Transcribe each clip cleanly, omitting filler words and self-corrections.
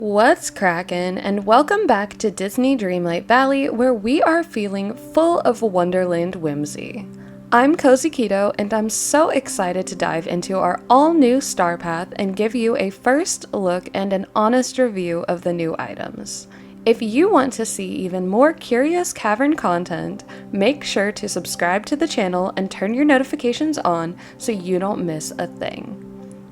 What's crackin', and welcome back to Disney Dreamlight Valley, where we are feeling full of Wonderland whimsy. I'm cozyceto, and I'm so excited to dive into our all-new starpath and give you a first look and an honest review of the new items. If you want to see even more curious cavern content, make sure to subscribe to the channel and turn your notifications on so you don't miss a thing.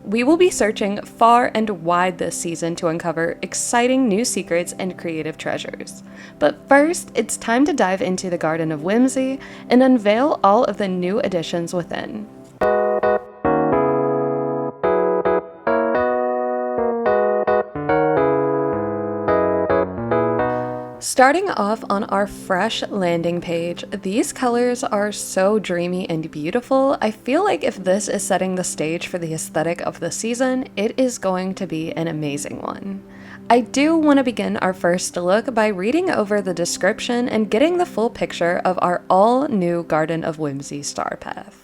We will be searching far and wide this season to uncover exciting new secrets and creative treasures. But first, it's time to dive into the Garden of Whimsy and unveil all of the new additions within. Starting off on our fresh landing page, these colors are so dreamy and beautiful. I feel like if this is setting the stage for the aesthetic of the season, it is going to be an amazing one. I do want to begin our first look by reading over the description and getting the full picture of our all-new Garden of Whimsy starpath.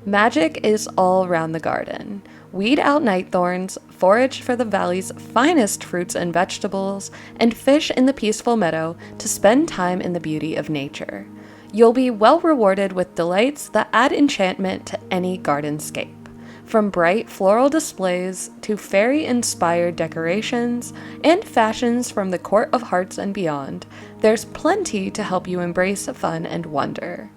Magic is all around the garden. Weed out night thorns, forage for the valley's finest fruits and vegetables, and fish in the peaceful meadow to spend time in the beauty of nature. You'll be well rewarded with delights that add enchantment to any gardenscape. From bright floral displays to fairy-inspired decorations and fashions from the Court of Hearts and beyond, there's plenty to help you embrace fun and wonder.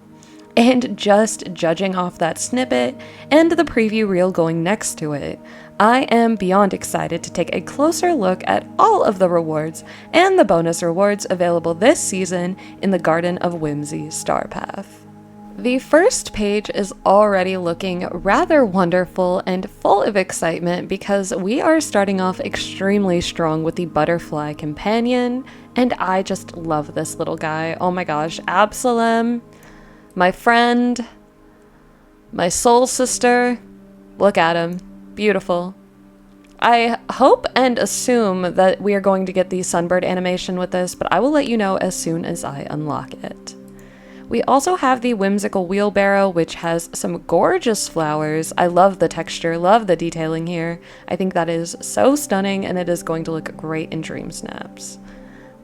And just judging off that snippet and the preview reel going next to it, I am beyond excited to take a closer look at all of the rewards and the bonus rewards available this season in the Garden of Whimsy starpath. The first page is already looking rather wonderful and full of excitement because we are starting off extremely strong with the butterfly companion, and I just love this little guy. Oh my gosh, Absalom. My friend, my soul sister, look at him, beautiful. I hope and assume that we are going to get the sunbird animation with this, but I will let you know as soon as I unlock it. We also have the whimsical wheelbarrow, which has some gorgeous flowers. I love the texture, love the detailing here. I think that is so stunning, and it is going to look great in Dream Snaps.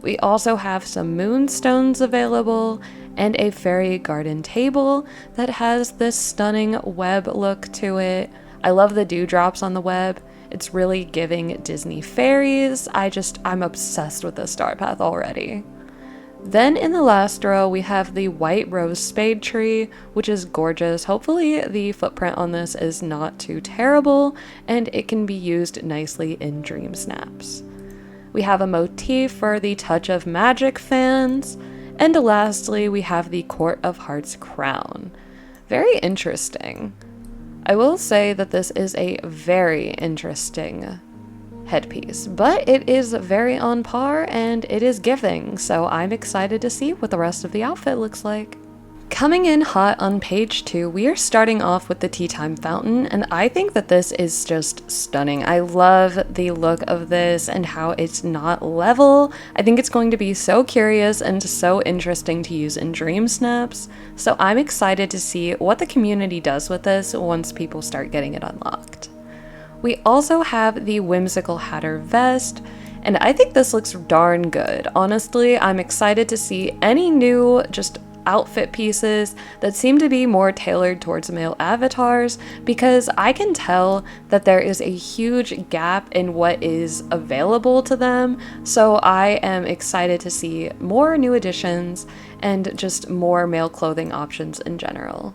We also have some moonstones available and a fairy garden table that has this stunning web look to it. I love the dewdrops on the web. It's really giving Disney fairies. I'm obsessed with this starpath already. Then in the last row, we have the white rose spade tree, which is gorgeous. Hopefully the footprint on this is not too terrible and it can be used nicely in Dream Snaps. We have a motif for the Touch of Magic fans. And lastly, we have the Court of Hearts crown. Very interesting. I will say that this is a very interesting headpiece, but it is very on par and it is giving, so I'm excited to see what the rest of the outfit looks like. Coming in hot on page 2, we are starting off with the Tea Time Fountain, and I think that this is just stunning. I love the look of this and how it's not level. I think it's going to be so curious and so interesting to use in Dream Snaps, so I'm excited to see what the community does with this once people start getting it unlocked. We also have the Whimsical Hatter Vest, and I think this looks darn good. Honestly, I'm excited to see any new outfit pieces that seem to be more tailored towards male avatars, because I can tell that there is a huge gap in what is available to them, so I am excited to see more new additions and just more male clothing options in general.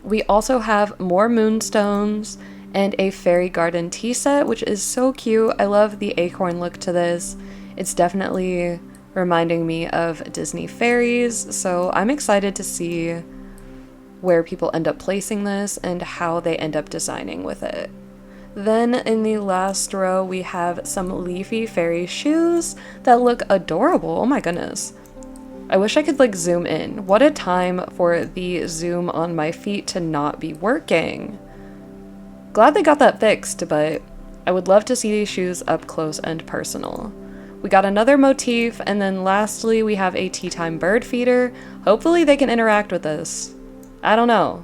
We also have more moonstones and a fairy garden tea set, which is so cute. I love the acorn look to this. It's definitely reminding me of Disney fairies, so I'm excited to see where people end up placing this and how they end up designing with it. Then in the last row, we have some leafy fairy shoes that look adorable. Oh my goodness. I wish I could zoom in. What a time for the zoom on my feet to not be working. Glad they got that fixed, but I would love to see these shoes up close and personal. We got another motif, and then lastly we have a tea time bird feeder. Hopefully they can interact with this. I don't know.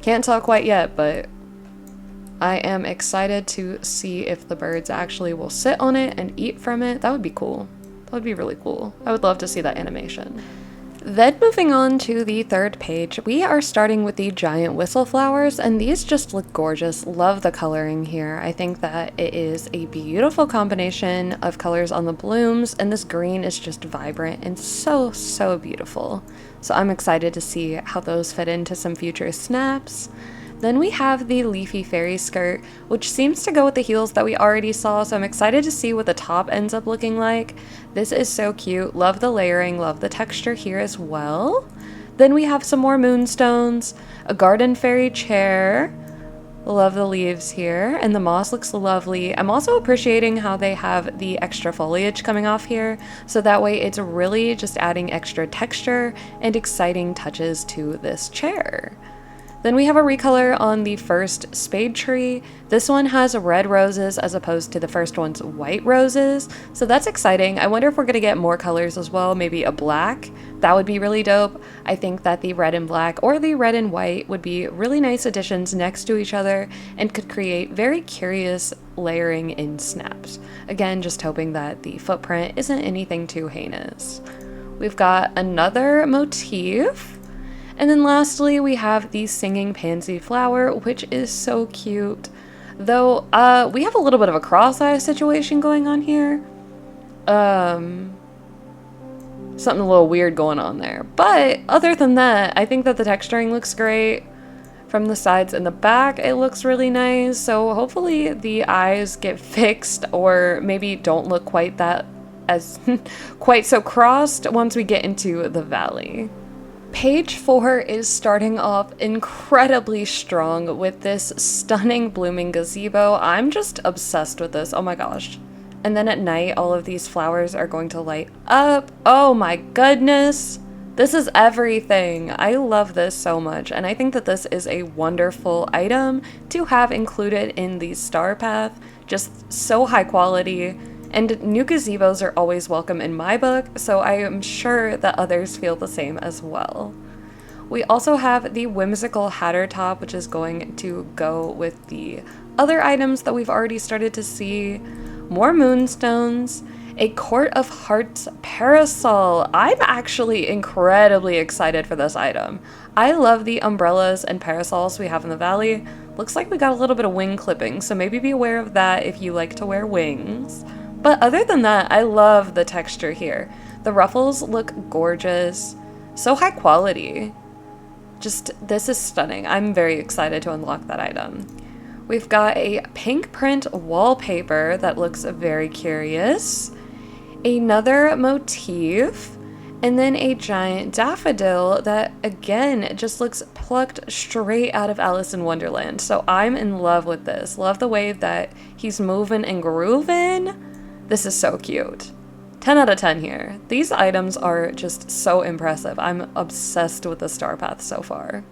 Can't tell quite yet, but I am excited to see if the birds actually will sit on it and eat from it. That would be cool. That would be really cool. I would love to see that animation. Then moving on to the third page, we are starting with the giant whistle flowers, and these just look gorgeous. Love the coloring here. I think that it is a beautiful combination of colors on the blooms, and this green is just vibrant and so, so beautiful. So I'm excited to see how those fit into some future snaps. Then we have the leafy fairy skirt, which seems to go with the heels that we already saw, so I'm excited to see what the top ends up looking like. This is so cute. Love the layering, love the texture here as well. Then we have some more moonstones, a garden fairy chair. Love the leaves here, and the moss looks lovely. I'm also appreciating how they have the extra foliage coming off here, so that way it's really just adding extra texture and exciting touches to this chair. Then we have a recolor on the first spade tree. This one has red roses as opposed to the first one's white roses, so that's exciting. I wonder if we're gonna get more colors as well, maybe a black. That would be really dope. I think that the red and black or the red and white would be really nice additions next to each other and could create very curious layering in snaps. Again, just hoping that the footprint isn't anything too heinous. We've got another motif. And then lastly, we have the singing pansy flower, which is so cute. Though, we have a little bit of a cross-eye situation going on here. Something a little weird going on there. But other than that, I think that the texturing looks great. From the sides and the back, it looks really nice. So hopefully the eyes get fixed or maybe don't look quite that as quite so crossed once we get into the valley. Page 4 is starting off incredibly strong with this stunning blooming gazebo. I'm just obsessed with this. Oh my gosh. And then at night, all of these flowers are going to light up. Oh my goodness. This is everything. I love this so much. And I think that this is a wonderful item to have included in the starpath. Just so high quality. And new gazebos are always welcome in my book, so I am sure that others feel the same as well. We also have the whimsical hatter top, which is going to go with the other items that we've already started to see. More moonstones, a Court of Hearts parasol. I'm actually incredibly excited for this item. I love the umbrellas and parasols we have in the valley. Looks like we got a little bit of wing clipping, so maybe be aware of that if you like to wear wings. But other than that, I love the texture here. The ruffles look gorgeous. So high quality. Just, this is stunning. I'm very excited to unlock that item. We've got a pink print wallpaper that looks very curious. Another motif. And then a giant daffodil that, again, just looks plucked straight out of Alice in Wonderland. So I'm in love with this. Love the way that he's moving and grooving. This is so cute. 10 out of 10 here. These items are just so impressive. I'm obsessed with the starpath so far.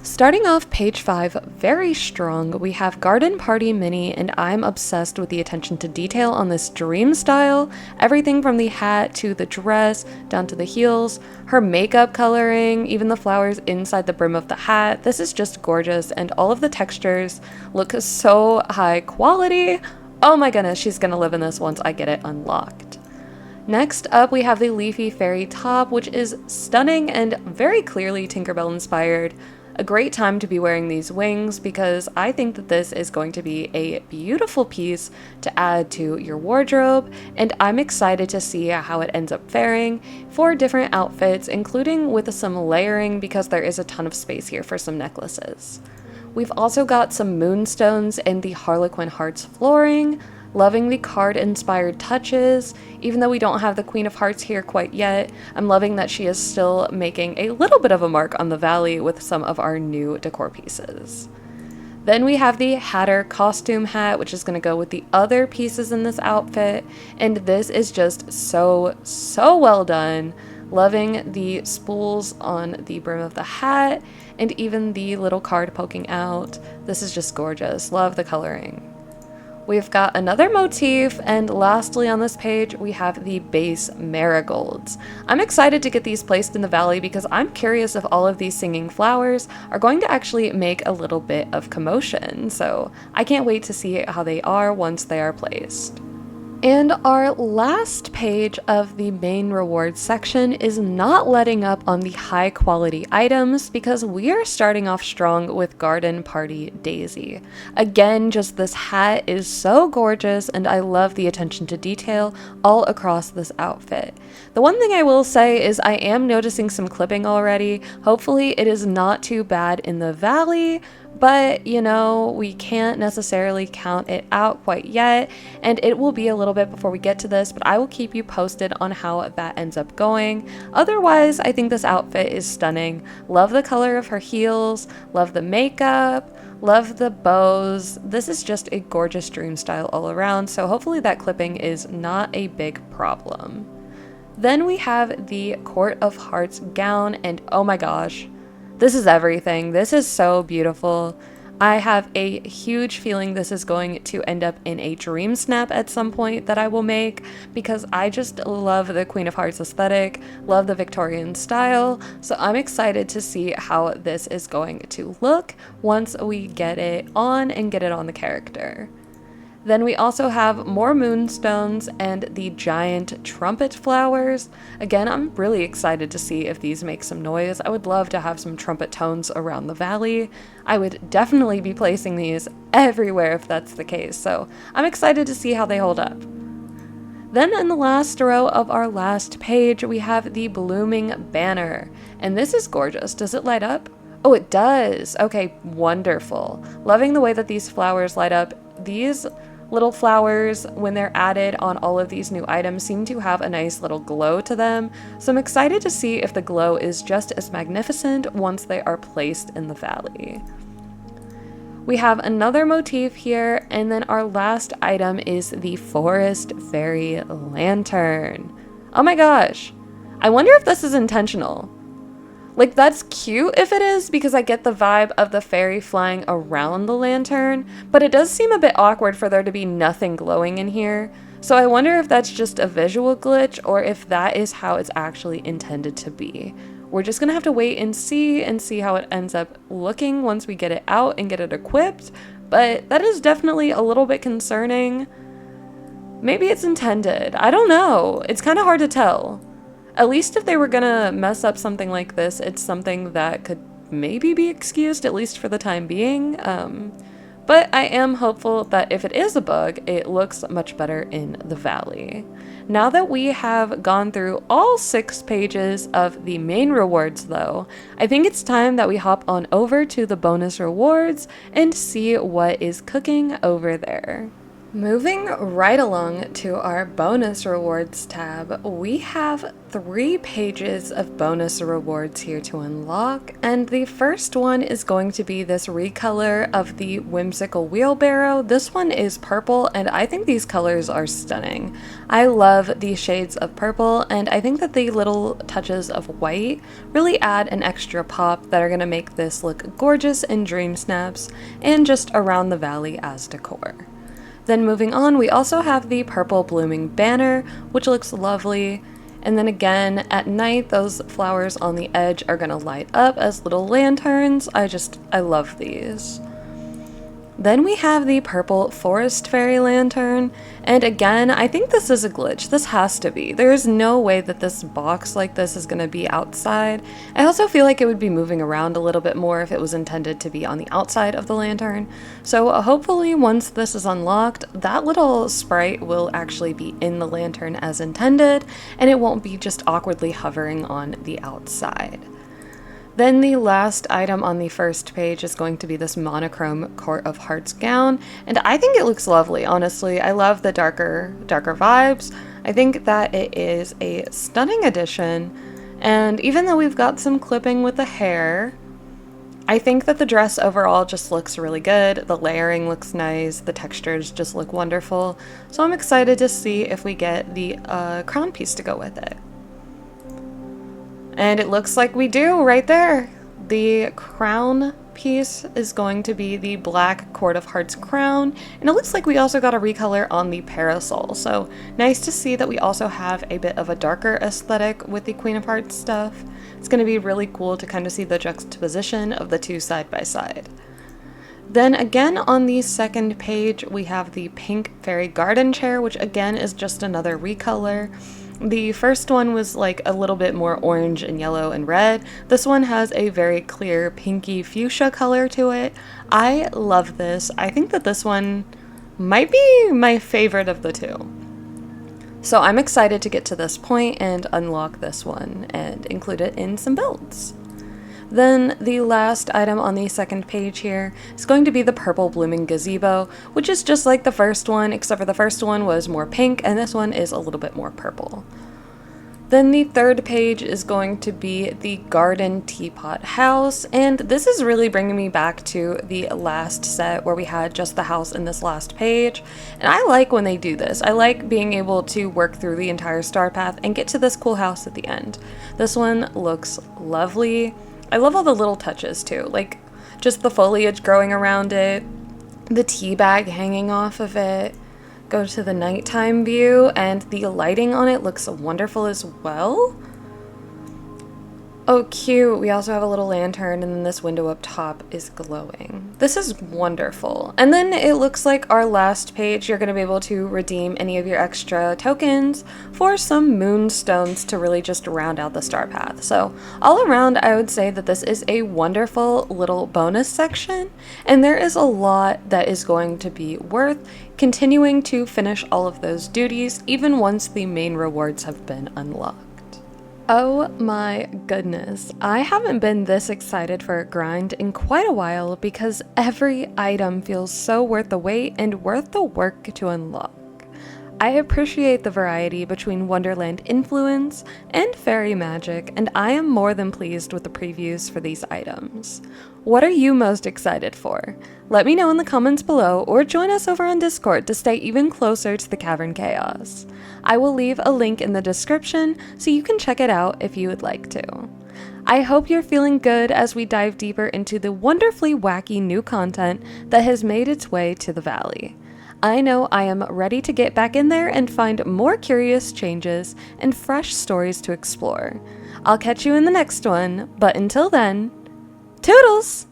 Starting off page 5, very strong, we have Garden Party Mini, and I'm obsessed with the attention to detail on this dream style. Everything from the hat to the dress, down to the heels, her makeup coloring, even the flowers inside the brim of the hat. This is just gorgeous, and all of the textures look so high quality. Oh my goodness, she's gonna live in this once I get it unlocked. Next up, we have the leafy fairy top, which is stunning and very clearly Tinkerbell inspired. A great time to be wearing these wings because I think that this is going to be a beautiful piece to add to your wardrobe, and I'm excited to see how it ends up faring for different outfits, including with some layering because there is a ton of space here for some necklaces. We've also got some moonstones and the Harlequin Hearts flooring. Loving the card-inspired touches. Even though we don't have the Queen of Hearts here quite yet, I'm loving that she is still making a little bit of a mark on the valley with some of our new decor pieces. Then we have the Hatter costume hat, which is going to go with the other pieces in this outfit. And this is just so well done. Loving the spools on the brim of the hat and even the little card poking out. This is just gorgeous. Love the coloring. We've got another motif, and lastly on this page, we have the base marigolds. I'm excited to get these placed in the valley because I'm curious if all of these singing flowers are going to actually make a little bit of commotion, so I can't wait to see how they are once they are placed. And our last page of the main rewards section is not letting up on the high quality items because we are starting off strong with Garden Party Daisy. Again, just this hat is so gorgeous and I love the attention to detail all across this outfit. The one thing I will say is I am noticing some clipping already. Hopefully it is not too bad in the valley, but you know, we can't necessarily count it out quite yet, and it will be a little bit before we get to this, but I will keep you posted on how that ends up going. Otherwise, I think this outfit is stunning. Love the color of her heels, love the makeup, love the bows. This is just a gorgeous dream style all around, so hopefully that clipping is not a big problem. Then we have the Court of Hearts gown, and oh my gosh, this is everything. This is so beautiful. I have a huge feeling this is going to end up in a dream snap at some point that I will make because I just love the Queen of Hearts aesthetic, love the Victorian style, so I'm excited to see how this is going to look once we get it on and get it on the character. Then we also have more moonstones and the giant trumpet flowers. Again, I'm really excited to see if these make some noise. I would love to have some trumpet tones around the valley. I would definitely be placing these everywhere if that's the case, so I'm excited to see how they hold up. Then in the last row of our last page, we have the blooming banner, and this is gorgeous. Does it light up? Oh, it does. Okay, wonderful. Loving the way that these flowers light up. These little flowers, when they're added on all of these new items, seem to have a nice little glow to them, so I'm excited to see if the glow is just as magnificent once they are placed in the valley. We have another motif here, and then our last item is the Forest Fairy Lantern. Oh my gosh, I wonder if this is intentional. Like, that's cute if it is, because I get the vibe of the fairy flying around the lantern, but it does seem a bit awkward for there to be nothing glowing in here. So I wonder if that's just a visual glitch or if that is how it's actually intended to be. We're just gonna have to wait and see how it ends up looking once we get it out and get it equipped, but that is definitely a little bit concerning. Maybe it's intended. I don't know. It's kind of hard to tell. At least if they were gonna mess up something like this, it's something that could maybe be excused, at least for the time being. But I am hopeful that if it is a bug, it looks much better in the valley. Now that we have gone through all 6 pages of the main rewards though, I think it's time that we hop on over to the bonus rewards and see what is cooking over there. Moving right along to our bonus rewards tab, we have 3 pages of bonus rewards here to unlock, and the first one is going to be this recolor of the whimsical wheelbarrow. This one is purple, and I think these colors are stunning. I love these shades of purple, and I think that the little touches of white really add an extra pop that are going to make this look gorgeous in dream snaps and just around the valley as decor. Then moving on, we also have the purple blooming banner, which looks lovely. And then again, at night, those flowers on the edge are gonna light up as little lanterns. I love these. Then we have the purple forest fairy lantern, and again, I think this is a glitch. This has to be. There is no way that this box like this is going to be outside. I also feel like it would be moving around a little bit more if it was intended to be on the outside of the lantern. So hopefully once this is unlocked, that little sprite will actually be in the lantern as intended, and it won't be just awkwardly hovering on the outside. Then the last item on the first page is going to be this monochrome Court of Hearts gown, and I think it looks lovely, honestly. I love the darker vibes. I think that it is a stunning addition, and even though we've got some clipping with the hair, I think that the dress overall just looks really good. The layering looks nice, the textures just look wonderful, so I'm excited to see if we get the crown piece to go with it. And it looks like we do right there. The crown piece is going to be the black Court of Hearts crown, and it looks like we also got a recolor on the parasol, so nice to see that we also have a bit of a darker aesthetic with the Queen of Hearts stuff. It's going to be really cool to kind of see the juxtaposition of the two side by side. Then again on the second page we have the pink fairy garden chair, which again is just another recolor. The first one was like a little bit more orange and yellow and red. This one has a very clear pinky fuchsia color to it. I love this. I think that this one might be my favorite of the two. So I'm excited to get to this point and unlock this one and include it in some builds. Then the last item on the second page here is going to be the purple blooming gazebo, which is just like the first one, except for the first one was more pink and this one is a little bit more purple. Then the third page is going to be the garden teapot house, and this is really bringing me back to the last set where we had just the house in this last page, and I like when they do this. I like being able to work through the entire star path and get to this cool house at the end. This one looks lovely. I love all the little touches too, like just the foliage growing around it, the tea bag hanging off of it. Go to the nighttime view, and the lighting on it looks wonderful as well. Oh, cute. We also have a little lantern, and then this window up top is glowing. This is wonderful. And then it looks like our last page, you're going to be able to redeem any of your extra tokens for some moonstones to really just round out the star path. So all around, I would say that this is a wonderful little bonus section, and there is a lot that is going to be worth continuing to finish all of those duties, even once the main rewards have been unlocked. Oh my goodness, I haven't been this excited for a grind in quite a while because every item feels so worth the wait and worth the work to unlock. I appreciate the variety between Wonderland influence and fairy magic, and I am more than pleased with the previews for these items. What are you most excited for? Let me know in the comments below, or join us over on Discord to stay even closer to the Cavern Chaos. I will leave a link in the description so you can check it out if you would like to. I hope you're feeling good as we dive deeper into the wonderfully wacky new content that has made its way to the valley. I know I am ready to get back in there and find more curious changes and fresh stories to explore. I'll catch you in the next one, but until then, toodles!